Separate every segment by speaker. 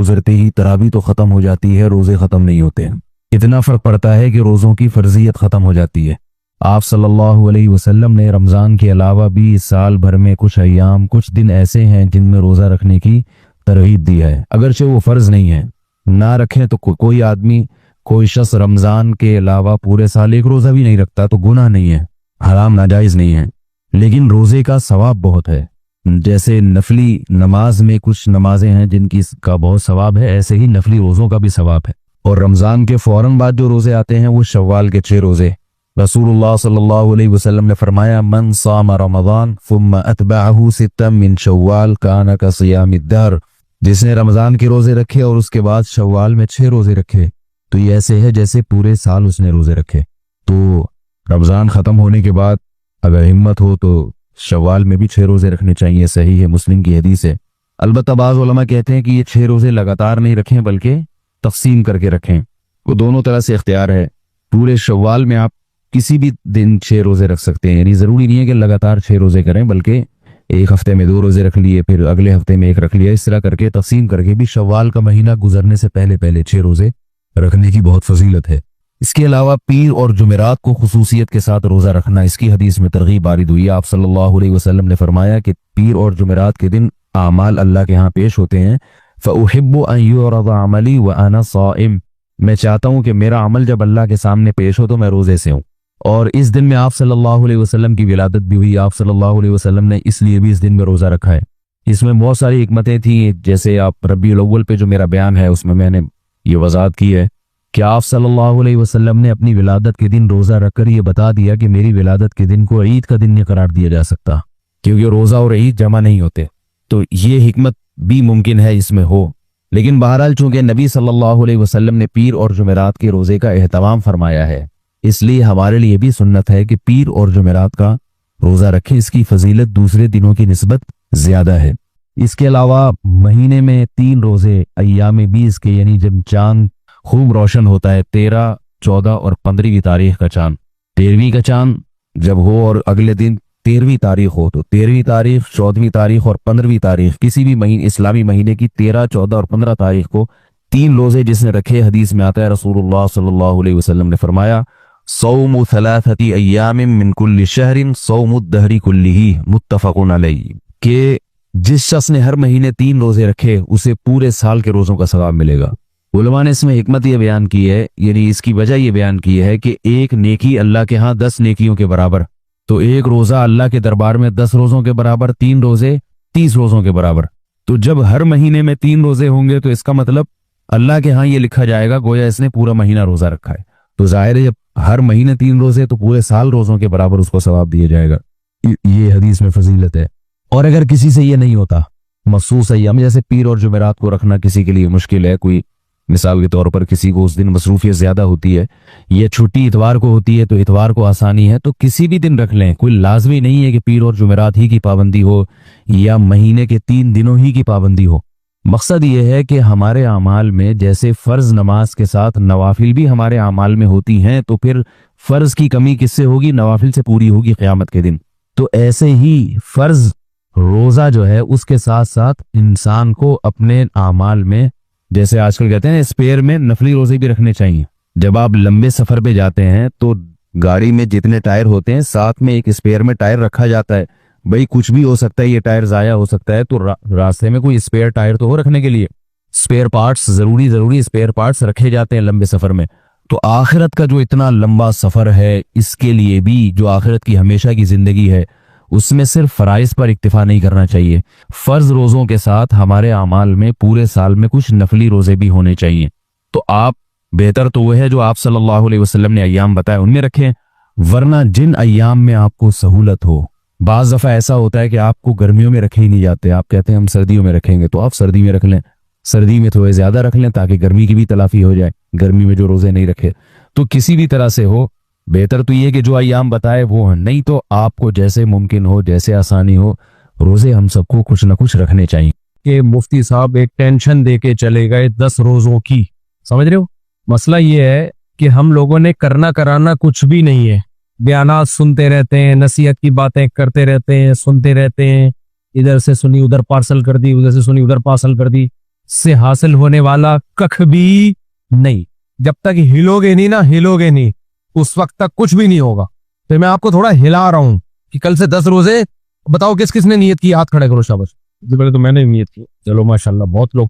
Speaker 1: गुजरते ही तरावी तो ख़त्म हो जाती है, रोज़े ख़त्म नहीं होते हैं। इतना फ़र्क पड़ता है कि रोज़ों की फ़र्जियत ख़त्म हो जाती है। आप सल्लल्लाहु अलैहि वसल्लम ने रमज़ान के अलावा भी इस साल भर में कुछ अय्याम, कुछ दिन ऐसे हैं जिनमें रोज़ा रखने की तरगीब दी है, अगरचे वो फ़र्ज़ नहीं है। ना रखें तो कोई आदमी, कोई शख्स रमज़ान के अलावा पूरे साल एक रोज़ा भी नहीं रखता तो गुनाह नहीं है, हराम नाजायज़ नहीं है, लेकिन रोज़े का सवाब बहुत है। जैसे नफली नमाज में कुछ नमाजें हैं जिनकी का बहुत सवाब है, ऐसे ही नफली रोज़ों का भी सवाब है। और रमज़ान के फ़ौरन बाद जो रोज़े आते हैं वो शव्वाल के 6 रोज़े। रसूलुल्लाह सल्लल्लाहु अलैहि वसल्लम ने फरमाया, मन साम रमज़ान फुम्मा अतबअहु सित्तम मिन शव्वाल काना का सियामिद दहर। जिसने रमज़ान के रोज़े रखे और उसके बाद शव्वाल में 6 रोज़े रखे तो ये ऐसे है जैसे पूरे साल उसने रोज़े रखे। तो रमज़ान ख़त्म होने के बाद अगर हिम्मत हो तो शव्वाल में भी 6 रोज़े रखने चाहिए, सही है, मुस्लिम की हदीस है। अलबत्ता बाज़ उलमा कहते हैं कि ये 6 रोज़े लगातार नहीं रखें बल्कि तक़सीम करके रखें, वो दोनों तरह से इख्तियार है। पूरे शव्वाल में आप किसी भी दिन 6 रोज़े रख सकते हैं, यानी ज़रूरी नहीं है कि लगातार 6 रोज़े करें, बल्कि एक हफ्ते में 2 रोज़े रख लिए, फिर अगले हफ्ते में 1 रख लिया, इस तरह करके तक़सीम करके भी शव्वाल का महीना गुजरने से पहले पहले 6 रोज़े रखने की बहुत फजीलत है। इसके अलावा पीर और जुमेरात को खुसूसियत के साथ रोज़ा रखना, इसकी हदीस में तरगीब वारिद हुई। आप सल्लल्लाहु अलैहि वसल्लम ने फरमाया कि पीर और जुमेरात के दिन आमाल अल्लाह के यहाँ पेश होते हैं। फ़उहिब्बु अन युरद अमली व अना साइम, मैं चाहता हूँ कि मेरा अमल जब अल्लाह के सामने पेश हो तो मैं रोज़े से हूँ। और इस दिन में आप सल्लल्लाहु अलैहि वसल्लम की विलादत भी हुई। आप सल्लल्लाहु अलैहि वसल्लम ने इसलिए भी इस दिन में रोज़ा रखा है। इसमें बहुत सारी हिकमतें थी, जैसे आप रबीउल अव्वल पे जो मेरा बयान है उसमें मैंने ये वजाहत की है कि आप सल्लल्लाहु अलैहि वसल्लम ने अपनी विलादत के दिन रोज़ा रखकर ये बता दिया कि मेरी विलादत के दिन को ईद का दिन नहीं करार दिया जा सकता, क्योंकि रोज़ा और ईद जमा नहीं होते। तो ये हिकमत भी मुमकिन है इसमें हो। लेकिन बहरहाल चूंकि नबी सल्लल्लाहु अलैहि वसल्लम ने पीर और जुमेरात के रोज़े का एहतमाम फरमाया है, इसलिए हमारे लिए भी सुन्नत है कि पीर और जुमेरात का रोज़ा रखें। इसकी फजीलत दूसरे दिनों की निस्बत ज़्यादा है। इसके अलावा महीने में 3 रोज़े अय्याम 20 के, यानी जब चांद खूब रोशन होता है, 13, 14 और 15वीं तारीख का चांद, 13वीं का चांद जब हो और अगले दिन 13वीं तारीख हो तो 13वीं तारीख, 14वीं तारीख और 15वीं तारीख, किसी भी महीने इस्लामी महीने की 13, 14 और 15 तारीख को 3 रोज़े जिसने रखे, हदीस में आता है रसूलुल्लाह सल्लल्लाहु अलैहि वसल्लम ने फरमाया, सौमु थलाथती अय्यामिन मिन कुल्लि शहरिन सौमु दहरी कुल्लिही मुत्तफकुन अलैहि, कि जिस शख्स ने हर महीने 3 रोज़े रखे उसे पूरे साल के रोज़ों का सवाब मिलेगा। उलमा ने इसमें हिकमत ये बयान की है, यानी इसकी वजह ये बयान की है कि एक नेकी अल्लाह के यहाँ 10 नेकियों के बराबर, तो एक रोज़ा अल्लाह के दरबार में 10 रोज़ों के बराबर, 3 रोज़े 30 रोज़ों के बराबर। तो जब हर महीने में 3 रोज़े होंगे तो इसका मतलब अल्लाह के यहाँ ये लिखा जाएगा गोया इसने पूरा महीना रोज़ा रखा है। तो जाहिर है जब हर महीने 3 रोज़े तो पूरे साल रोज़ों के बराबर उसको सवाब दिया जाएगा। ये हदीस में फजीलत है। और अगर किसी से ये नहीं होता, मखसूस अय्याम जैसे पीर और जुमेरात को रखना किसी के लिए मुश्किल है, कोई मिसाल के तौर पर किसी को उस दिन मसरूफियत ज्यादा होती है, ये छुट्टी इतवार को होती है तो इतवार को आसानी है, तो किसी भी दिन रख लें। कोई लाजमी नहीं है कि पीर और जुमेरात ही की पाबंदी हो या महीने के 3 दिनों ही की पाबंदी हो। मकसद ये है कि हमारे अमाल में जैसे फर्ज नमाज के साथ नवाफिल भी हमारे अमाल में होती हैं, तो फिर फर्ज की कमी किससे होगी? नवाफिल से पूरी होगी क़यामत के दिन। तो ऐसे ही फर्ज रोजा जो है उसके साथ साथ इंसान को अपने अमाल में, जैसे आजकल कहते हैं स्पेयर में, नफली रोजे भी रखने चाहिए। जब आप लंबे सफर पे जाते हैं तो गाड़ी में जितने टायर होते हैं साथ में एक स्पेयर में टायर रखा जाता है। भाई कुछ भी हो सकता है, ये टायर जाया हो सकता है, तो रास्ते में कोई स्पेयर टायर तो हो रखने के लिए। स्पेयर पार्ट्स जरूरी स्पेयर पार्ट्स रखे जाते हैं लंबे सफर में। तो आखिरत का जो इतना लंबा सफर है, इसके लिए भी जो आखिरत की हमेशा की जिंदगी है, उसमें सिर्फ फराइज पर इक्तिफा नहीं करना चाहिए। फर्ज रोजों के साथ हमारे अमाल में पूरे साल में कुछ नफली रोजे भी होने चाहिए। तो आप बेहतर तो वो है जो आप सल्लल्लाहु अलैहि वसल्लम ने अय्याम बताए उनमें रखें, वरना जिन अय्याम में आपको सहूलत हो। बाज दफा ऐसा होता है कि आपको गर्मियों में रखे ही नहीं जाते, आप कहते हैं हम सर्दियों में रखेंगे, तो आप सर्दी में रख लें, सर्दी में थोड़े ज्यादा रख लें ताकि गर्मी की भी तलाफी हो जाए, गर्मी में जो रोजे नहीं रखे। तो किसी भी तरह से हो, बेहतर तो ये कि जो अय्याम बताए वो है, नहीं तो आपको जैसे मुमकिन हो, जैसे आसानी हो, रोजे हम सबको कुछ न कुछ रखने चाहिए।
Speaker 2: कि मुफ्ती साहब एक टेंशन दे के चले गए 10 रोजों की, समझ रहे हो? मसला ये है कि हम लोगों ने करना कराना कुछ भी नहीं है, बयानात सुनते रहते हैं, नसीहत की बातें करते रहते हैं, सुनते रहते हैं, इधर से सुनी उधर पार्सल कर दी, उधर से सुनी उधर पार्सल कर दी। से हासिल होने वाला कख भी नहीं। जब तक हिलोगे नहीं ना, हिलोगे नहीं, उस वक्त तक कुछ भी नहीं होगा। तो मैं आपको थोड़ा हिला रहा हूं कि कल से 10 रोजे बताओ किस किसने नियत की, हाथ खड़े करो शाबाश। सबसे पहले तो मैंने नियत की, चलो माशाल्लाह बहुत लोग।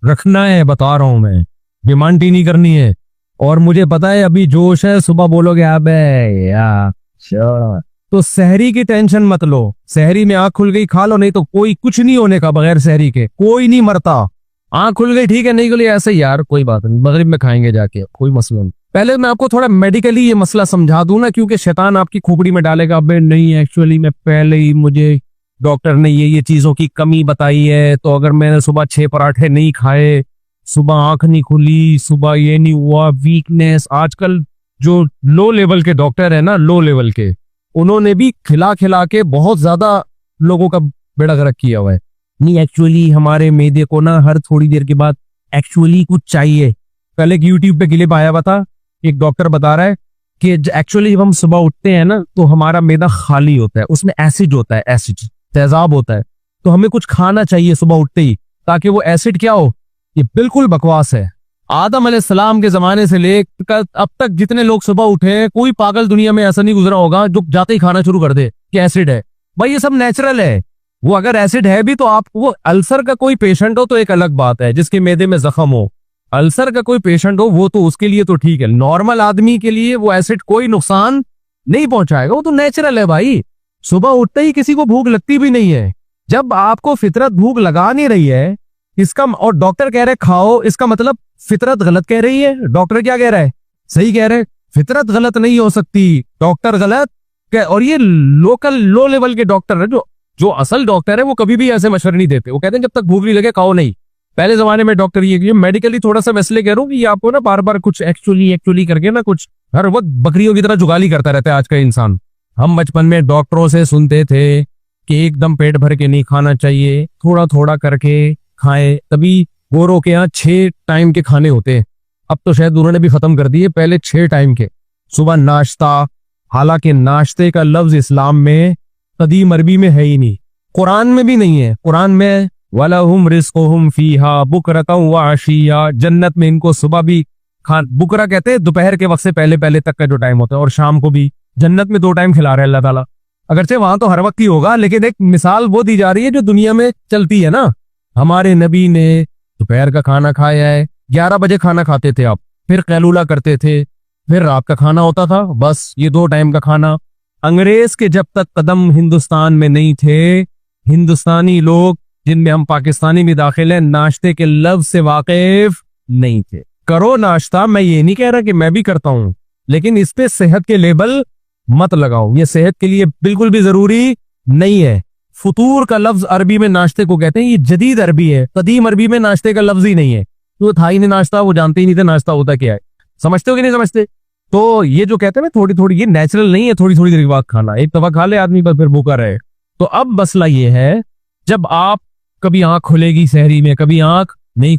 Speaker 2: रखना है, बता रहा हूं मैं, डिमांड ही नहीं करनी है। और मुझे पता है अभी जोश है, सुबह बोलोगे अबे यार तो सहरी की टेंशन मत लो। सहरी में आंख खुल गई खा लो, नहीं तो कोई कुछ नहीं होने का बगैर सहरी के, कोई नहीं मरता। आंख खुल गई ठीक है, नहीं खुली ऐसे यार कोई बात नहीं, मगरिब में खाएंगे जाके, कोई मसला नहीं। पहले मैं आपको थोड़ा मेडिकली ये मसला समझा दूं ना, क्योंकि शैतान आपकी खोपड़ी में डालेगा अबे नहीं एक्चुअली मैं पहले ही मुझे डॉक्टर ने ये चीजों की कमी बताई है, तो अगर मैंने सुबह 6 पराठे नहीं खाए, सुबह आंख नहीं खुली, सुबह ये नहीं हुआ, वीकनेस। आजकल जो लो लेवल के डॉक्टर है ना, लो लेवल के, उन्होंने भी खिला खिला के बहुत ज्यादा लोगों का बेड़ा गर्क किया हुआ है। नहीं एक्चुअली हमारे मैदे को ना हर थोड़ी देर के बाद एक्चुअली कुछ चाहिए। कल एक यूट्यूब पे क्लिप आया हुआ था, एक डॉक्टर बता रहा है कि एक्चुअली जब हम सुबह उठते हैं ना तो हमारा मैदा खाली होता है, उसमें एसिड होता है, एसिड तेजाब होता है, तो हमें कुछ खाना चाहिए सुबह उठते ही ताकि वो एसिड क्या हो। ये बिल्कुल बकवास है। आदम अलैहिस्सलाम के जमाने से लेकर अब तक जितने लोग सुबह उठे, कोई पागल दुनिया में ऐसा नहीं गुजरा होगा जो जाते ही खाना शुरू कर दे कि एसिड है। भाई ये सब नेचुरल है। वो अगर एसिड है भी तो आप, वो अल्सर का कोई पेशेंट हो तो एक अलग बात है, जिसके मैदे में जख्म हो, अल्सर का कोई पेशेंट हो वो तो उसके लिए तो ठीक है। नॉर्मल आदमी के लिए वो एसिड कोई नुकसान नहीं पहुंचाएगा, वो तो नेचुरल है भाई। सुबह उठते ही किसी को भूख लगती भी नहीं है। जब आपको फितरत भूख लगा नहीं रही है इसका, और डॉक्टर कह रहे खाओ, इसका मतलब फितरत गलत कह रही है। डॉक्टर क्या कह रहा है, सही कह रहे, फितरत गलत नहीं हो सकती, डॉक्टर गलत और ये लोकल लो लेवल के डॉक्टर है, जो असल डॉक्टर है वो कभी भी ऐसे मशवरे नहीं देते। वो कहते हैं जब तक भूख नहीं लगे खाओ नहीं। पहले जमाने में डॉक्टर ये मेडिकली थोड़ा सा मैं इसलिए कह रहा हूँ कि ये आपको ना बार बार कुछ एक्चुअली करके ना कुछ हर वक्त बकरियों की तरह जुगाली करता रहता है आज का इंसान। हम बचपन में डॉक्टरों से सुनते थे कि एकदम पेट भर के नहीं खाना चाहिए, थोड़ा थोड़ा करके खाएं, तभी गोरों के यहाँ 6 टाइम के खाने होते हैं। अब तो शायद उन्होंने भी खत्म कर दिए, पहले 6 टाइम के। सुबह नाश्ता, हालांकि नाश्ते का लफ्ज इस्लाम में कदीम अरबी में है ही नहीं, कुरान में भी नहीं है। कुरान में वलहुम रिज़्क़ुहुम फीहा बुकरतन व अशिया, जन्नत में इनको सुबह भी बुकरा कहते हैं दोपहर के वक्त से पहले पहले तक का जो टाइम होता है, और शाम को भी जन्नत में 2 टाइम खिला रहे हैं अल्लाह ताला। अगरचे वहां तो हर वक्त ही होगा, लेकिन एक मिसाल वो दी जा रही है जो दुनिया में चलती है ना। हमारे नबी ने दोपहर का खाना खाया है, 11 बजे खाना खाते थे आप, फिर कैलूला करते थे, फिर रात का खाना होता था, बस ये 2 टाइम का खाना। अंग्रेज के जब तक कदम हिंदुस्तान में नहीं थे, हिंदुस्तानी लोग जिनमें हम पाकिस्तानी भी दाखिल हैं, नाश्ते के लफ्ज से वाकिफ नहीं थे। करो नाश्ता, मैं ये नहीं कह रहा कि मैं भी करता हूं, लेकिन इस पे सेहत के लेबल मत लगाओ, ये सेहत के लिए बिल्कुल भी जरूरी नहीं है। फुतूर का लफ्ज अरबी में नाश्ते को कहते हैं, ये जदीद अरबी है, कदीम अरबी में नाश्ते का लफ्ज ही नहीं है। तो था ही नहीं नाश्ता, वो जानते ही नहीं थे नाश्ता होता क्या है। समझते हो कि नहीं समझते? तो ये जो कहते हैं ना थोड़ी थोड़ी, ये नेचुरल नहीं है थोड़ी थोड़ी देर के बाद खाना। एक दफा खा ले आदमी बस फिर भूखा रहे। तो अब मसला ये है, जब आप कभी आंख खुलेगी सहरी में, कभी आंख नहीं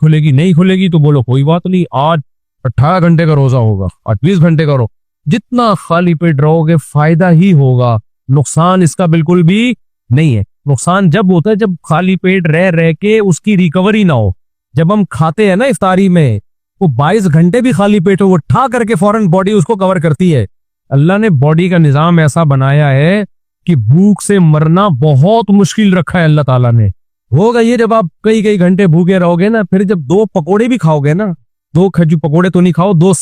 Speaker 2: खुलेगी तो बोलो कोई बात नहीं, आज 18 घंटे का रोजा होगा, 20 घंटे का जितना खाली पेट रहोगे फायदा ही होगा, नुकसान इसका बिल्कुल भी नहीं है। नुकसान जब होता है जब खाली पेट रह के उसकी रिकवरी ना हो। जब हम खाते हैं ना इफ्तारी में, वो 22 घंटे भी खाली पेट हो, वो ठा करके फौरन बॉडी उसको कवर करती है। अल्लाह ने बॉडी का निजाम ऐसा बनाया है कि भूख से मरना बहुत मुश्किल रखा है अल्लाह ताला ने। होगा ये जब आप कई घंटे भूखे रहोगे ना, फिर जब 2 पकोड़े भी खाओगे ना, 2 खजूर पकोड़े तो नहीं खाओ, 2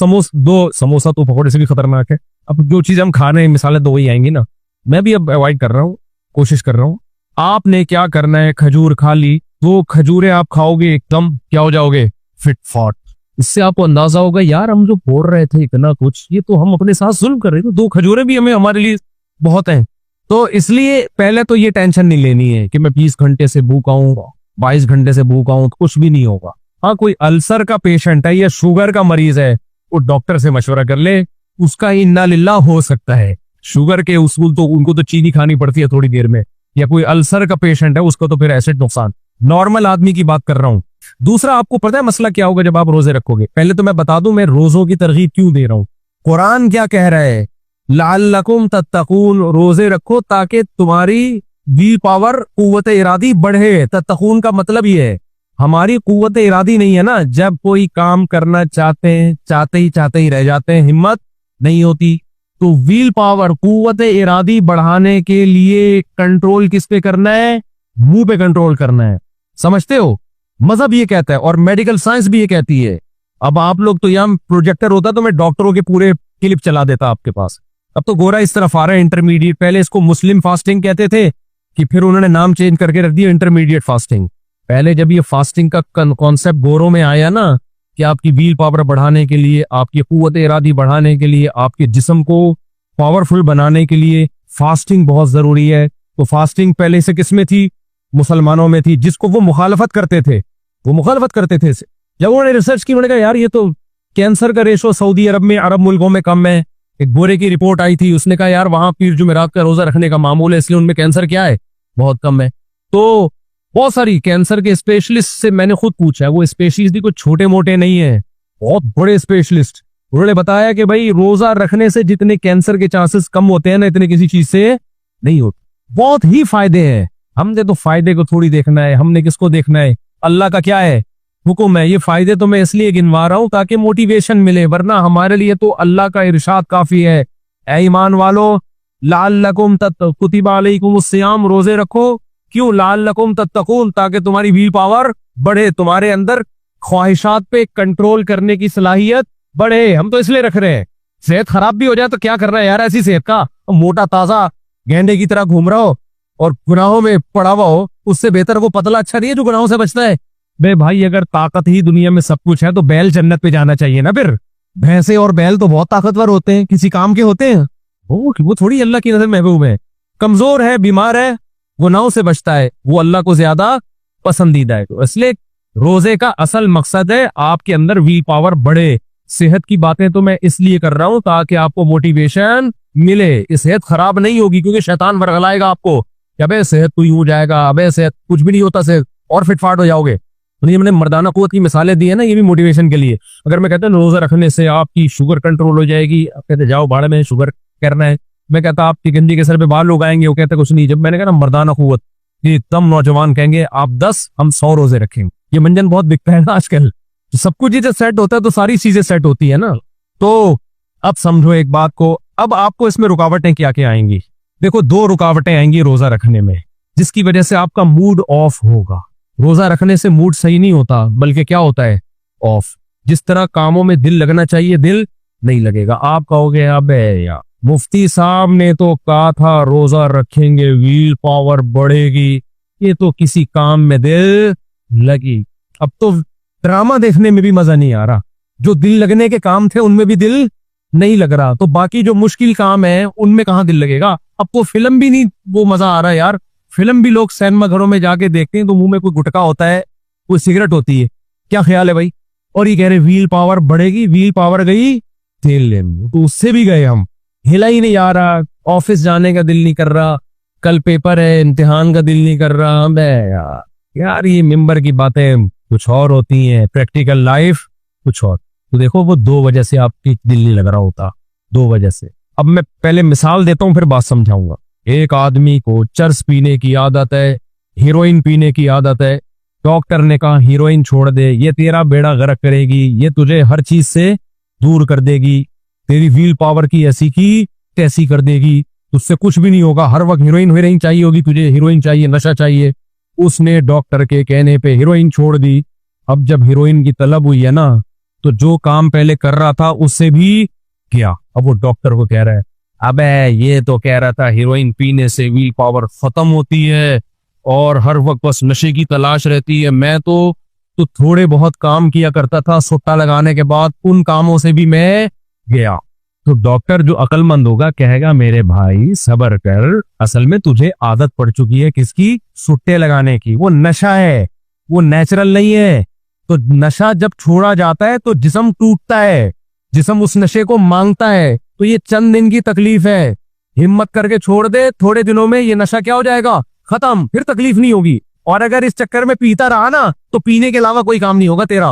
Speaker 2: समोसा तो पकोड़े से भी खतरनाक है। अब जो चीज हम खा रहे हैं मिसालें 2 ही आएंगी ना। मैं भी अब अवॉइड कर रहा हूँ, कोशिश कर रहा हूँ। आपने क्या करना है, खजूर खा ली, 2 खजूरें आप खाओगे एकदम क्या हो जाओगे, फिट फॉट। इससे आपको अंदाजा होगा यार हम जो बोल रहे थे इतना कुछ, ये तो हम अपने साथ जुल्म कर रहे थे। 2 खजूरें भी हमें हमारे लिए बहुत हैं। तो इसलिए पहले तो ये टेंशन नहीं लेनी है कि मैं 20 घंटे से भूखा हूँ, 22 घंटे से भूखा हूँ, तो कुछ भी नहीं होगा। हाँ, कोई अल्सर का पेशेंट है या शुगर का मरीज है, वो डॉक्टर से मशवरा कर ले, उसका इन्ना लिल्लाह हो सकता है। शुगर के उसूल तो उनको तो चीनी खानी पड़ती है थोड़ी देर में, या कोई अल्सर का पेशेंट है उसको तो फिर एसिड नुकसान। नॉर्मल आदमी की बात कर रहा हूँ। दूसरा, आपको पता है मसला क्या होगा जब आप रोजे रखोगे? पहले तो मैं बता दूं मैं रोजों की तरगीब क्यों दे रहा हूँ। कुरान क्या कह रहा है, लअल्लकुम तत्तकून, रोजे रखो ताकि तुम्हारी विल पावर, कुव्वत इरादी बढ़े। तत्तकून का मतलब ये है हमारी कुव्वत इरादी नहीं है ना, जब कोई काम करना चाहते हैं चाहते ही रह जाते हैं, हिम्मत नहीं होती। तो व्हील पावर, कुव्वत इरादी बढ़ाने के लिए कंट्रोल किस पे करना है? मुंह पे कंट्रोल करना है। समझते हो? मजहब ये कहता है और मेडिकल साइंस भी ये कहती है। अब आप लोग तो यहाँ प्रोजेक्टर होता तो मैं डॉक्टरों के पूरे क्लिप चला देता आपके पास। अब तो गोरा इस तरफ आ रहा है, इंटरमीडिएट। पहले इसको मुस्लिम फास्टिंग कहते थे कि फिर उन्होंने नाम चेंज करके रख दिया इंटरमीडिएट फास्टिंग। पहले जब ये फास्टिंग का कॉन्सेप्ट गोरों में आया ना कि आपकी व्हील पावर बढ़ाने के लिए, आपकी कुव्वत इरादी बढ़ाने के लिए, आपके जिस्म को पावरफुल बनाने के लिए फास्टिंग बहुत जरूरी है। तो फास्टिंग पहले से किसमें थी? मुसलमानों में थी, जिसको वो मुखालफत करते थे। जब उन्होंने रिसर्च की, उन्होंने कहा यार ये तो कैंसर का रेशो सऊदी अरब में, अरब मुल्कों में कम है। एक गोरे की रिपोर्ट आई थी, उसने कहा यार वहां पीर जुमेरात का रोजा रखने का मामूल है, इसलिए उनमें कैंसर क्या है, बहुत कम है। तो बहुत सारी कैंसर के स्पेशलिस्ट से मैंने खुद पूछा है, वो स्पेशलिस्ट भी कुछ छोटे मोटे नहीं है, बहुत बड़े स्पेशलिस्ट। उन्होंने बताया कि भाई रोजा रखने से जितने कैंसर के चांसेस कम होते हैं ना, इतने किसी चीज से नहीं होते। बहुत ही फायदे हैं। हमने तो फायदे को थोड़ी देखना है, हमने किसको देखना है? अल्लाह का क्या है हुक्म है। ये फायदे तो मैं इसलिए गिनवा रहा हूं ताकि मोटिवेशन मिले, वरना हमारे लिए तो अल्लाह का इरशाद काफी है। ऐ ईमान वालो लअल्लकुम कुतिबा अलैकुमुस सियाम, रोजे रखो। क्यों? लअल्लकुम तत्तकून, ताकि तुम्हारी व्हील पावर बढ़े, तुम्हारे अंदर ख्वाहिशात पे कंट्रोल करने की सलाहियत बढ़े। हम तो इसलिए रख रहे हैं। सेहत खराब भी हो जाए तो क्या कर रहा है यार ऐसी सेहत का? मोटा ताजा गेंडे की तरह घूम रहा हो और गुनाहों में पड़ा हुआ हो, उससे बेहतर वो पतला अच्छा नहीं है जो गुनाहों से बचता है। बे भाई, अगर ताकत ही दुनिया में सब कुछ है तो बैल जन्नत पे जाना चाहिए ना। फिर भैंसे और बैल तो बहुत ताकतवर होते हैं, किसी काम के होते हैं। वो थोड़ी अल्लाह की नजर महबूब है। कमजोर है, बीमार है, गुनाहों से बचता है, वो अल्लाह को ज्यादा पसंदीदा है। तो इसलिए रोजे का असल मकसद है आपके अंदर व्हील पावर बढ़े। सेहत की बातें तो मैं इसलिए कर रहा हूं ताकि आपको मोटिवेशन मिले। ये सेहत खराब नहीं होगी क्योंकि शैतान वर्गलाएगा आपको, अबे सेहत तो यूं हो जाएगा, अबे सेहत कुछ भी नहीं होता, सेहत और फिटफाट हो जाओगे। तो ये मैंने मर्दाना कुव्वत की मिसालें दी है ना, ये भी मोटिवेशन के लिए। अगर मैं कहता हूँ रोजा रखने से आपकी शुगर कंट्रोल हो जाएगी, आप कहते जाओ भाड़ में, शुगर करना है। मैं कहता आपकी गंजी के सर पे बाल उगाएंगे, वो कहते कुछ नहीं। जब मैंने कहा ना मर्दाना कुव्वत, ये तब नौजवान कहेंगे आप 10 हम 100 रोजे रखेंगे। ये मंजन बहुत बिकता है ना आजकल। सब कुछ जब सेट होता है तो सारी चीजें सेट होती है ना। तो अब समझो एक बात को, अब आपको इसमें रुकावटें क्या क्या आएंगी? देखो 2 रुकावटें आएंगी रोजा रखने में, जिसकी वजह से आपका मूड ऑफ होगा। रोजा रखने से मूड सही नहीं होता, बल्कि क्या होता है? ऑफ। जिस तरह कामों में दिल लगना चाहिए, दिल नहीं लगेगा। आप कहोगे अबे यार मुफ्ती साहब ने तो कहा था रोजा रखेंगे व्हील पावर बढ़ेगी, ये तो किसी काम में दिल लगी। अब तो ड्रामा देखने में भी मजा नहीं आ रहा, जो दिल लगने के काम थे उनमें भी दिल नहीं लग रहा, तो बाकी जो मुश्किल काम है उनमें कहां दिल लगेगा? अब तो फिल्म भी नहीं वो मजा आ रहा है यार। फिल्म भी लोग सिनेमा घरों में जाके देखते हैं तो मुंह में कोई गुटखा होता है, कोई सिगरेट होती है। क्या ख्याल है भाई? और ये कह रहे व्हील पावर बढ़ेगी, व्हील पावर गई तेल, तो उससे भी गए हम। हिला ही नहीं आ रहा, ऑफिस जाने का दिल नहीं कर रहा, कल पेपर है, इम्तिहान का दिल नहीं कर रहा। बे यार ये मिंबर की बातें कुछ और होती हैं, प्रैक्टिकल लाइफ कुछ और। तो देखो वो 2 वजह से आपकी दिल नहीं लग रहा होता, 2 वजह से। अब मैं पहले मिसाल देता हूं फिर बात समझाऊंगा। एक आदमी को चरस पीने की आदत है, हीरोइन पीने की आदत है। डॉक्टर ने कहा हीरोइन छोड़ दे, ये तेरा बेड़ा गर्क करेगी, ये तुझे हर चीज से दूर कर देगी, तेरी व्हील पावर की ऐसी की तैसी कर देगी, तुझसे कुछ भी नहीं होगा, हर वक्त हीरोइन चाहिए होगी तुझे, हीरोइन चाहिए, नशा चाहिए। उसने डॉक्टर के कहने पे हीरोइन छोड़ दी। अब जब हीरोइन की तलब हुई है ना, तो जो काम पहले कर रहा था उससे भी किया। अब वो डॉक्टर को कह रहा है अबे ये तो कह रहा था हीरोइन पीने से व्हील पावर खत्म होती है और हर वक्त बस नशे की तलाश रहती है। मैं तो थोड़े बहुत काम किया करता था, सुट्टा लगाने के बाद उन कामों से भी मैं गया। तो डॉक्टर जो अक्लमंद होगा कहेगा मेरे भाई सब्र कर, असल में तुझे आदत पड़ चुकी है किसकी? सुट्टे लगाने की। वो नशा है, वो नेचुरल नहीं है। तो नशा जब छोड़ा जाता है तो जिस्म टूटता है, जिस्म उस नशे को मांगता है। तो ये चंद दिन की तकलीफ है, हिम्मत करके छोड़ दे, थोड़े दिनों में ये नशा क्या हो जाएगा? खत्म, फिर तकलीफ नहीं होगी। और अगर इस चक्कर में पीता रहा ना तो पीने के अलावा कोई काम नहीं होगा तेरा।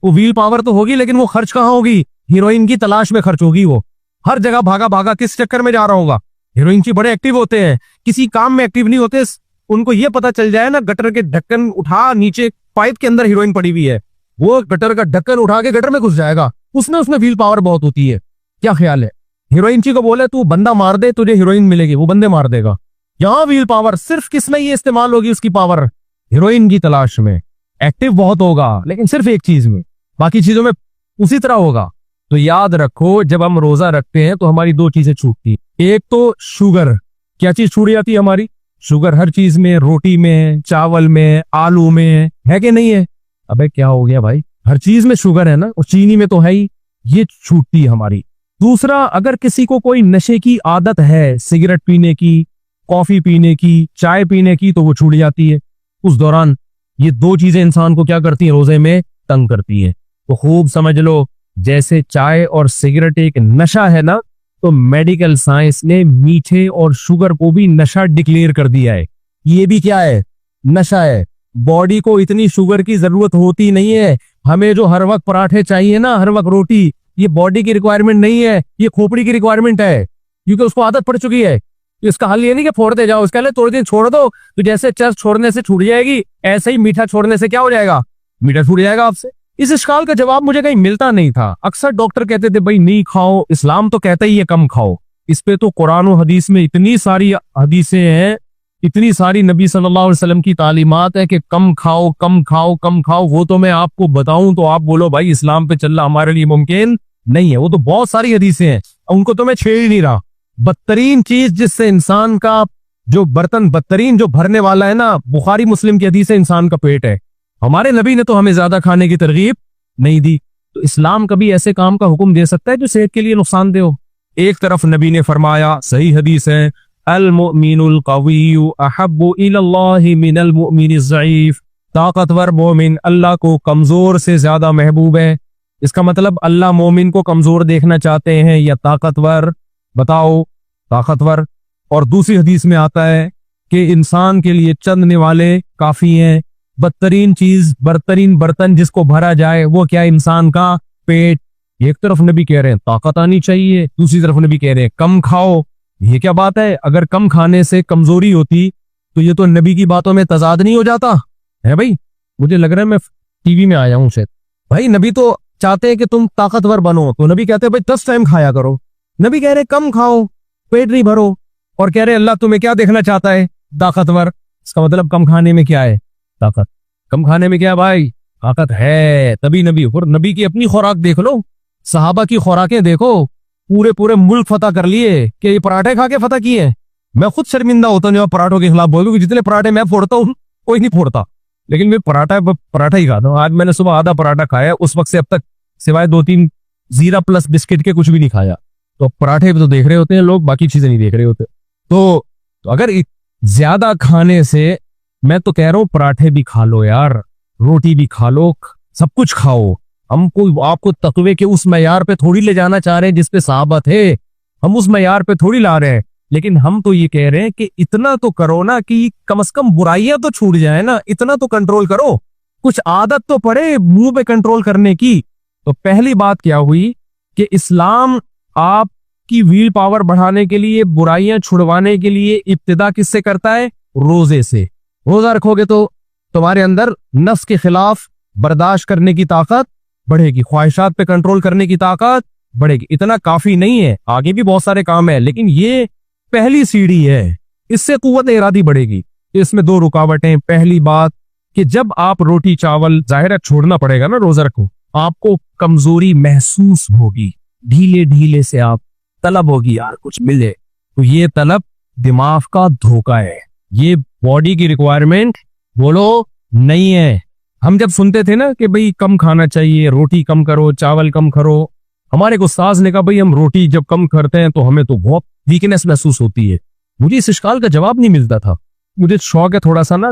Speaker 2: वो व्हील पावर तो होगी लेकिन वो खर्च कहाँ होगी? हीरोइन की तलाश में खर्च होगी। वो हर जगह भागा भागा किस चक्कर में जा रहा होगा? हीरोइन की बड़े एक्टिव होते हैं, किसी काम में एक्टिव नहीं होते। उनको ये पता चल जाए ना, गटर के ढक्कन उठा नीचे पाइप के अंदर हीरोइन पड़ी हुई है, वो गटर का ढक्कन उठा के गटर में घुस जाएगा, उसमें व्हील पावर बहुत होती है। क्या ख्याल है? हीरोइन जी को बोले तू बंदा मार दे तुझे हीरोइन मिलेगी, वो बंदे मार देगा। यहाँ व्हील पावर सिर्फ किस में ये इस्तेमाल होगी उसकी पावर? हीरोइन की तलाश में। एक्टिव बहुत होगा लेकिन सिर्फ एक चीज में, बाकी चीजों में उसी तरह होगा। तो याद रखो जब हम रोजा रखते हैं तो हमारी दो चीजें छूटती, एक तो शुगर। क्या चीज छूट जाती है हमारी? शुगर। हर चीज में, रोटी में, चावल में, आलू में, है कि नहीं है? अबे क्या हो गया भाई, हर चीज में शुगर है ना, और चीनी में तो है ही, ये छूटती है हमारी। दूसरा, अगर किसी को कोई नशे की आदत है, सिगरेट पीने की, कॉफी पीने की, चाय पीने की, तो वो छूट जाती है उस दौरान। ये दो चीजें इंसान को क्या करती हैं? रोजे में तंग करती है। तो खूब समझ लो, जैसे चाय और सिगरेट एक नशा है ना, तो मेडिकल साइंस ने मीठे और शुगर को भी नशा डिक्लेयर कर दिया है। ये भी क्या है? नशा है। बॉडी को इतनी शुगर की जरूरत होती नहीं है। हमें जो हर वक्त पराठे चाहिए ना, हर वक्त रोटी, ये बॉडी की रिक्वायरमेंट नहीं है, ये खोपड़ी की रिक्वायरमेंट है, क्योंकि उसको आदत पड़ चुकी है। इसका हल ये नहीं कि फोड़ते जाओ, इसका थोड़े दिन छोड़ दो, तो जैसे चर्च छोड़ने से छूट जाएगी, ऐसे ही मीठा छोड़ने से क्या हो जाएगा? मीठा छूट जाएगा आपसे। इस इश्काल का जवाब मुझे कहीं मिलता नहीं था। अक्सर डॉक्टर कहते थे भाई नहीं खाओ, इस्लाम तो कहता ही है कम खाओ। इस पे तो कुरान और हदीस में इतनी सारी हदीसें हैं, इतनी सारी नबी सल्लल्लाहु अलैहि वसल्लम की तालीमात है कि कम खाओ, कम खाओ, कम खाओ। वो तो मैं आपको बताऊं तो आप बोलो भाई इस्लाम पे चलना हमारे लिए मुमकिन नहीं है। वो तो बहुत सारी हदीसें हैं, उनको तो मैं छेड़ ही नहीं रहा। बदतरीन चीज जिससे इंसान का जो बर्तन बदतरीन जो भरने वाला है ना, बुखारी मुस्लिम की हदीस है, इंसान का पेट है। हमारे नबी ने तो हमें ज्यादा खाने की तरगीब नहीं दी। तो इस्लाम कभी ऐसे काम का हुक्म दे सकता है जो सेहत के लिए नुकसानदेह हो? एक तरफ नबी ने फरमाया, सही हदीस है, अल मुमिनुल कविय्यु अहब्बु इलल्लाहि मिनल मुमिनिज़ ज़ईफ। ताकतवर मोमिन अल्लाह को कमजोर से ज्यादा महबूब है। इसका मतलब अल्लाह मोमिन को कमजोर देखना चाहते हैं या ताकतवर? बताओ, ताकतवर। और दूसरी हदीस में आता है कि इंसान के लिए चंद निवाले काफी हैं। बदतरीन चीज, बदतरीन बर्तन जिसको भरा जाए वो क्या? इंसान का पेट। एक तरफ नबी कह रहे हैं ताकत आनी चाहिए, दूसरी तरफ नबी कह रहे हैं कम खाओ। ये क्या बात है? अगर कम खाने से कमजोरी होती तो ये तो नबी की बातों में तजाद नहीं हो जाता है भाई? मुझे लग रहा है मैं टीवी में आया हूं शायद। भाई नबी तो चाहते हैं कि तुम ताकतवर बनो, तो नबी कहते हैं भाई 10 टाइम खाया करो। नबी कह रहे कम खाओ, पेट नहीं भरो, और कह रहे अल्लाह तुम्हें क्या देखना चाहता है? ताकतवर। इसका मतलब कम खाने में क्या है? ताकत। कम खाने में क्या है भाई? ताकत है। तभी नबी, और नबी की अपनी खुराक देख लो, सहाबा की खुराकें देखो, पूरे पूरे मुल्क फतह कर लिए कि ये पराठे खा के फतह किए। मैं खुद शर्मिंदा होता हूँ जब पराठों के खिलाफ बोलूँ, जितने पराठे मैं फोड़ता हूँ कोई नहीं फोड़ता, लेकिन मैं पराठा ही खाता हूँ। आज मैंने सुबह आधा पराठा खाया, उस वक्त से अब तक सिवाय 2-3 जीरा प्लस बिस्किट के कुछ भी नहीं खाया। तो पराठे भी तो देख रहे होते हैं लोग, बाकी चीजें नहीं देख रहे होते। तो अगर ज्यादा खाने से, मैं तो कह रहा हूँ पराठे भी खा लो यार, रोटी भी खा लो, सब कुछ खाओ। हम कोई आपको तकवे के उस मयार पे थोड़ी ले जाना चाह रहे हैं जिसपे सहाबा थे, हम उस मयार पे थोड़ी ला रहे हैं। लेकिन हम तो ये कह रहे हैं कि इतना तो करो ना कि कम से कम बुराइयां तो छूट जाए ना, इतना तो कंट्रोल करो, कुछ आदत तो पड़े मुंह पे कंट्रोल करने की। तो पहली बात क्या हुई कि इस्लाम आपकी व्हील पावर बढ़ाने के लिए, बुराइयां छुड़वाने के लिए इब्तिदा किससे करता है? रोजे से। रोजा रखोगे तो तुम्हारे अंदर नफ्स के खिलाफ बर्दाश्त करने की ताकत बढ़ेगी, ख्वाहिशात पे कंट्रोल करने की ताकत बढ़ेगी। इतना काफी नहीं है, आगे भी बहुत सारे काम है, लेकिन ये पहली सीढ़ी है। इससे कुव्वत इरादी बढ़ेगी। इसमें 2 रुकावटें। पहली बात कि जब आप रोटी चावल, जाहिर है छोड़ना पड़ेगा ना रोजा रखो, आपको कमजोरी महसूस होगी, ढीले ढीले से आप तलब होगी यार कुछ मिले, तो ये तलब दिमाग का धोखा है, ये बॉडी की रिक्वायरमेंट बोलो नहीं है। हम जब सुनते थे ना कि भाई कम खाना चाहिए, रोटी कम करो, चावल कम करो, हमारे को उस्ताद ने कहा भाई हम रोटी जब कम करते हैं तो हमें तो बहुत वीकनेस महसूस होती है। मुझे इस इश्काल का जवाब नहीं मिलता था। मुझे शौक है थोड़ा सा ना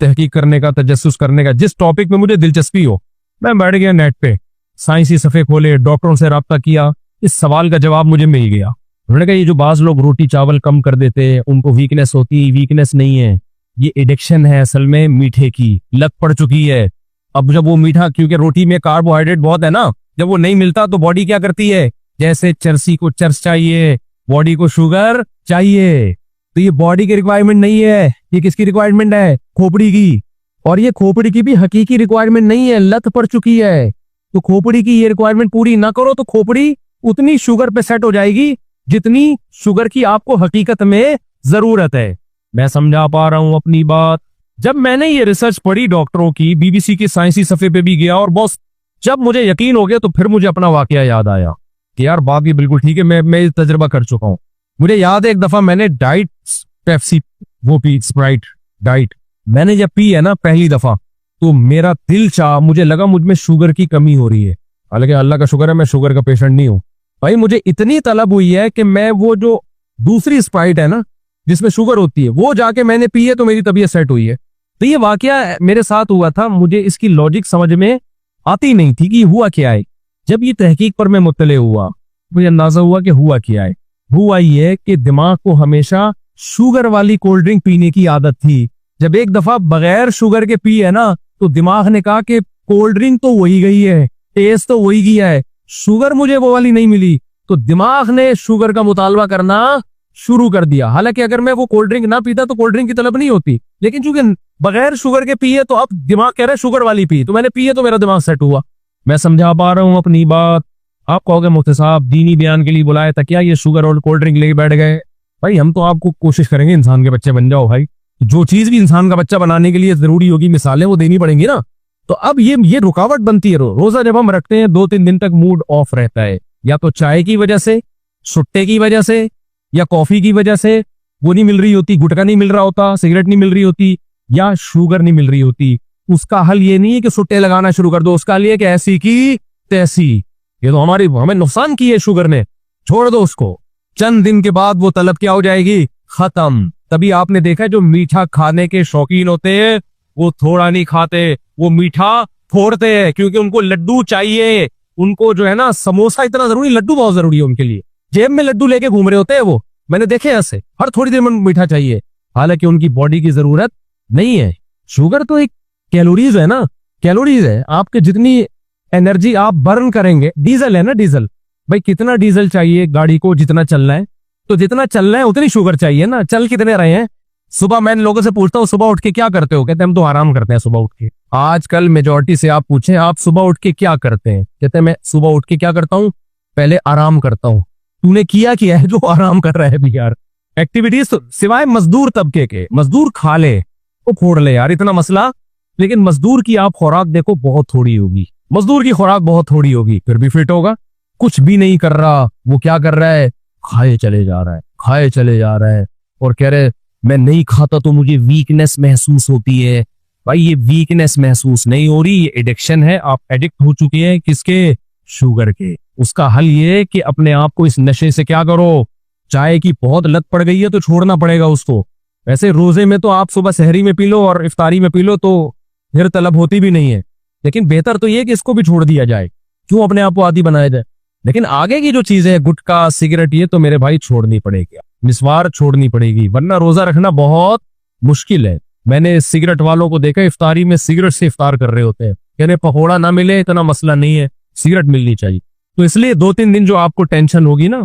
Speaker 2: तहकीक करने का, तजस्सुस करने का, जिस टॉपिक में मुझे दिलचस्पी हो मैं बैठ गया नेट पे, साइंसी सफ़े खोले, डॉक्टरों से रब्ता किया, इस सवाल का जवाब मुझे मिल गया। उन्होंने कहा ये जो बाज लोग रोटी चावल कम कर देते हैं उनको वीकनेस होती है, वीकनेस नहीं है, ये एडिक्शन है असल में, मीठे की लत पड़ चुकी है। अब जब वो मीठा, क्योंकि रोटी में कार्बोहाइड्रेट बहुत है ना, जब वो नहीं मिलता तो बॉडी क्या करती है? जैसे चरसी को चर्स चाहिए, बॉडी को शुगर चाहिए। तो ये बॉडी की रिक्वायरमेंट नहीं है, ये किसकी रिक्वायरमेंट है? खोपड़ी की। और ये खोपड़ी की भी हकीकी रिक्वायरमेंट नहीं है, लत पड़ चुकी है। तो खोपड़ी की ये रिक्वायरमेंट पूरी ना करो तो खोपड़ी उतनी शुगर पे सेट हो जाएगी जितनी शुगर की आपको हकीकत में जरूरत है। मैं समझा पा रहा हूं अपनी बात? जब मैंने ये रिसर्च पढ़ी डॉक्टरों की, बीबीसी के साइंसी सफे पे भी गया और बॉस जब मुझे यकीन हो गया तो फिर मुझे अपना वाकया याद आया कि यार बात ये बिल्कुल ठीक है, मैं तजुर्बा कर चुका हूं। मुझे याद है एक दफा मैंने डाइट पेप्सी वो पी, स्प्राइट डाइट मैंने जब पी है ना पहली दफा, तो मेरा दिल चाह, मुझे लगा मुझ में शुगर की कमी हो रही है। हालांकि अल्लाह का शुक्र है मैं शुगर का पेशेंट नहीं हूं भाई। मुझे इतनी तलब हुई है कि मैं वो जो दूसरी स्प्राइट है ना जिसमें शुगर होती है वो जाके मैंने पी है तो मेरी तबीयत सेट हुई है। तो ये वाकया मेरे साथ हुआ था, मुझे इसकी लॉजिक समझ में आती नहीं थी कि हुआ क्या है। जब ये तहकीक पर मैं मुत्तले हुआ मुझे अंदाजा हुआ कि हुआ क्या है। हुआ ये कि दिमाग को हमेशा शुगर वाली कोल्ड ड्रिंक पीने की आदत थी। जब एक दफा बगैर शुगर के पी है ना तो दिमाग ने कहा कि कोल्ड ड्रिंक तो वही गई है, टेस्ट तो वही गया है, शुगर मुझे वो वाली नहीं मिली। तो दिमाग ने शुगर का मुतालबा करना शुरू कर दिया। हालांकि अगर मैं वो कोल्ड ड्रिंक ना पीता तो कोल्ड ड्रिंक की तलब नहीं होती, लेकिन चूंकि बगैर शुगर के पिए तो अब दिमाग कह रहा है शुगर वाली पी, तो मैंने पिए तो मेरा दिमाग सेट हुआ। मैं समझा पा रहा हूं अपनी बात? आप कहोगे मुफ्ती साहब दीनी बयान के लिए बुलाया था क्या, ये शुगर और कोल्ड ड्रिंक लेके बैठ गए? भाई हम तो आपको कोशिश करेंगे इंसान के बच्चे बन जाओ भाई। जो चीज भी इंसान का बच्चा बनाने के लिए जरूरी होगी, मिसालें वो देनी पड़ेंगी ना। तो अब ये रुकावट बनती है। रोजा जब हम रखते हैं 2-3 दिन तक मूड ऑफ रहता है, या तो चाय की वजह से, सुट्टे की वजह से, या कॉफी की वजह से, वो नहीं मिल रही होती, गुटखा नहीं मिल रहा होता, सिगरेट नहीं मिल रही होती, या शुगर नहीं मिल रही होती। उसका हल ये नहीं है कि सुट्टे लगाना शुरू कर दो, उसका हल ये कि ऐसी की तैसी, ये तो हमें नुकसान की है शुगर ने, छोड़ दो उसको। चंद दिन के बाद वो तलब क्या हो जाएगी, खत्म। तभी आपने देखा जो मीठा खाने के शौकीन होते हैं वो थोड़ा नहीं खाते, वो मीठा फोड़ते हैं, क्योंकि उनको लड्डू चाहिए। उनको जो है ना समोसा इतना जरूरी, लड्डू बहुत जरूरी है उनके लिए। जेब में लड्डू लेके घूम रहे होते हैं वो, मैंने देखे ऐसे, हर थोड़ी देर में मीठा चाहिए, हालांकि उनकी बॉडी की जरूरत नहीं है। शुगर तो एक कैलोरीज है ना, कैलोरीज है। आपके जितनी एनर्जी आप बर्न करेंगे, डीजल है ना, डीजल भाई कितना डीजल चाहिए गाड़ी को, जितना चलना है, तो जितना चलना है उतनी शुगर चाहिए ना। चल कितने रहे हैं? सुबह मैं लोगों से पूछता हूँ सुबह उठ के क्या करते हो, कहते हैं हम तो आराम करते हैं सुबह उठ के। आजकल मेजोरिटी से आप पूछें आप सुबह उठ के क्या करते हैं, कहते हैं मैं सुबह उठ के क्या करता हूँ, पहले आराम करता हूँ। तूने किया है जो आराम कर रहा है भी यार। एक्टिविटीज तो सिवाय मजदूर तबके के, मजदूर खा ले तो फोड़ ले यार, इतना मसला। लेकिन मजदूर की आप खुराक देखो बहुत थोड़ी होगी, मजदूर की खुराक बहुत थोड़ी होगी, फिर भी फिट होगा। कुछ भी नहीं कर रहा, वो क्या कर रहा है, खाए चले जा रहा है, खाए चले जा रहा है, और कह रहे मैं नहीं खाता तो मुझे वीकनेस महसूस होती है। भाई ये वीकनेस महसूस नहीं हो रही, ये एडिक्शन है। आप एडिक्ट हो चुके हैं किसके, शुगर के। उसका हल ये है कि अपने आप को इस नशे से क्या करो, चाय की बहुत लत पड़ गई है तो छोड़ना पड़ेगा उसको। वैसे रोजे में तो आप सुबह सहरी में पी लो और इफ्तारी में पी लो तो फिर तलब होती भी नहीं है, लेकिन बेहतर तो ये कि इसको भी छोड़ दिया जाए, क्यों अपने आप को आदी बनाया जाए। लेकिन आगे की जो चीजें है, गुटखा सिगरेट, ये तो मेरे भाई छोड़नी पड़ेगी, मिसवार छोड़नी पड़ेगी, वरना रोजा रखना बहुत मुश्किल है। मैंने सिगरेट वालों को देखा इफ्तारी में सिगरेट से इफ्तार कर रहे होते हैं, कहने पकौड़ा ना मिले इतना मसला नहीं है, सिगरेट मिलनी चाहिए। तो इसलिए 2-3 दिन जो आपको टेंशन होगी ना,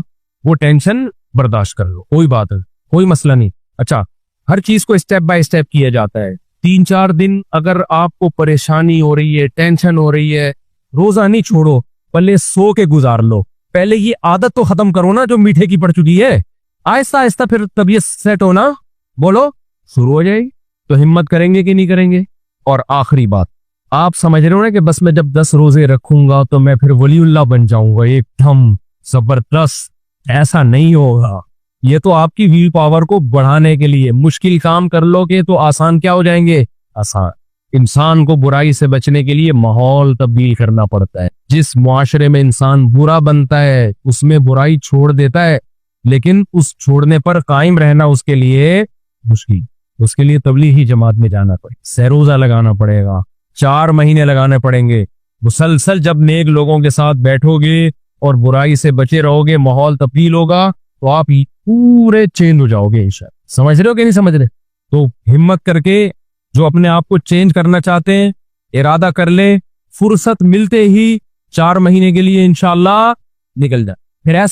Speaker 2: वो टेंशन बर्दाश्त कर लो, कोई बात है, कोई मसला नहीं। अच्छा, हर चीज को स्टेप बाय स्टेप किया जाता है। 3-4 दिन अगर आपको परेशानी हो रही है, टेंशन हो रही है, रोजा नहीं छोड़ो, पहले सो के गुजार लो। पहले ये आदत तो खत्म करो ना जो मीठे की पड़ चुकी है, आहिस्ता आहिस्ता फिर तबीयत सेट होना बोलो शुरू हो जाएगी। तो हिम्मत करेंगे कि नहीं करेंगे। और आखिरी बात, आप समझ रहे हो ना कि बस मैं जब 10 रोजे रखूंगा तो मैं फिर वलीउल्लाह बन जाऊंगा एकदम जबरदस्त, ऐसा नहीं होगा। ये तो आपकी व्हील पावर को बढ़ाने के लिए, मुश्किल काम कर लोगे तो आसान क्या हो जाएंगे, आसान। इंसान को बुराई से बचने के लिए माहौल तब्दील करना पड़ता है। जिस मुआशरे में इंसान बुरा बनता है उसमें बुराई छोड़ देता है, लेकिन उस छोड़ने पर कायम रहना उसके लिए मुश्किल। उसके लिए तबलीगी जमात में जाना पड़ेगा, सहरोजा लगाना पड़ेगा, 4 महीने लगाने पड़ेंगे मुसलसल। जब नेक लोगों के साथ बैठोगे और बुराई से बचे रहोगे, माहौल तब्दील होगा तो आप पूरे चेंज हो जाओगे इंशाअल्लाह। समझ रहे हो कि नहीं समझ रहे? तो हिम्मत करके जो अपने आप को चेंज करना चाहते हैं, इरादा कर ले, फुर्सत मिलते ही 4 महीने के लिए इंशाअल्लाह निकल जाए। फिर ऐसा